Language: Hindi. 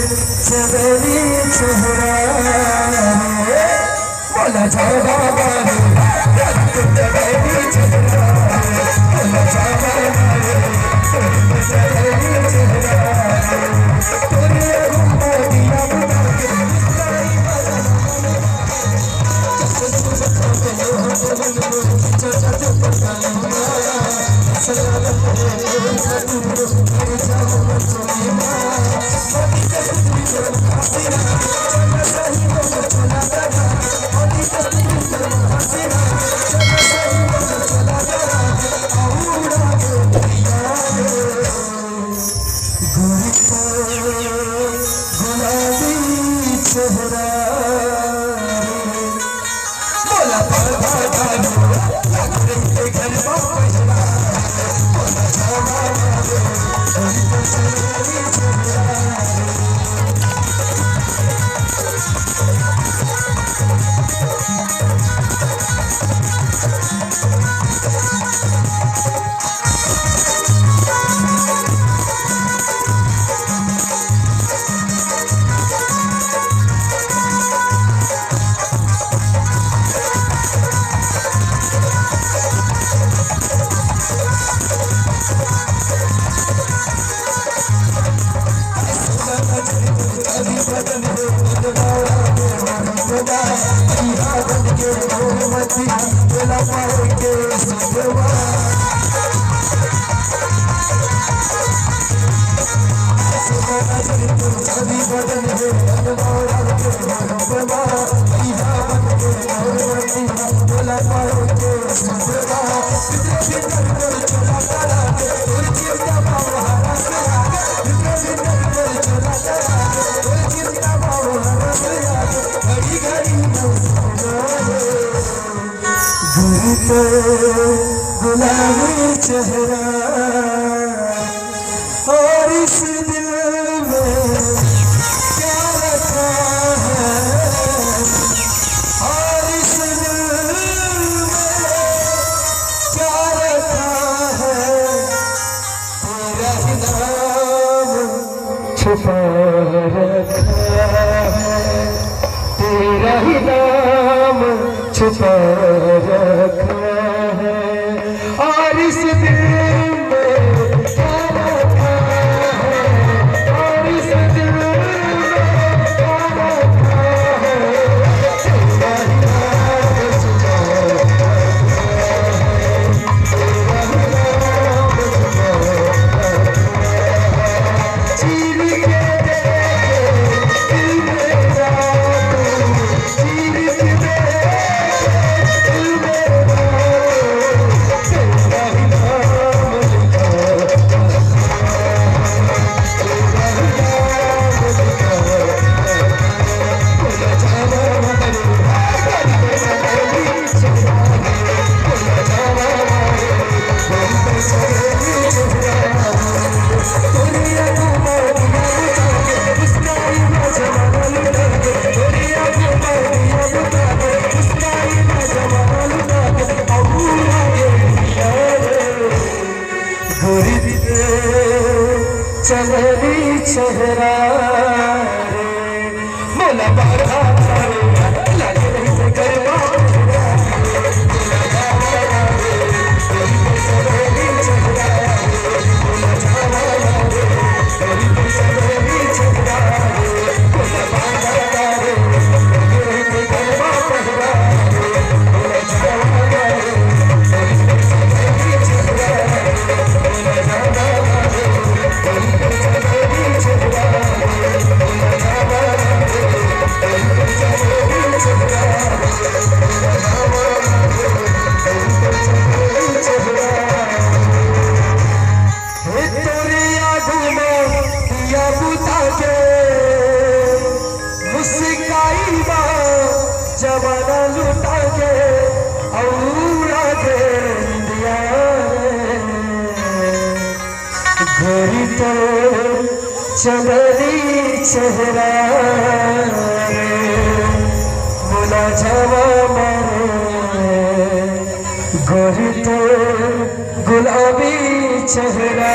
चमेली चेहरा रे बोला जावा रे चमेली चेहरा बोला जावा रे चमेली चेहरा तोरे रूप दिया बना के लाई गुलाबी चेहरा और इस दिल में क्या रखा है और इस दिल में क्या रखा है तेरा ही नाम छुपा रखा है तेरा ही नाम छुपा रखा है और इस दिल में क्या रखा है और इस दिल में क्या रखा है तेरा ही नाम छुपा रखा है तेरा ही नाम छुपा रखा है चीर के देखे दिल में जादू चीर के चमेली चेहरा रे मोला बाधा लगे नहीं से करवा चमेली चेहरा मोला जावा रे चमेली चेहरा मोला बाधा रे लगे नहीं से करवा पहरा मोला जावा रे चमेली चेहरा मोला जावा जवाना लुटा के औरा दे दिया घड़ी तो चमेली चेहरा मोला जावा मारे घड़ी तो गुलाबी चेहरा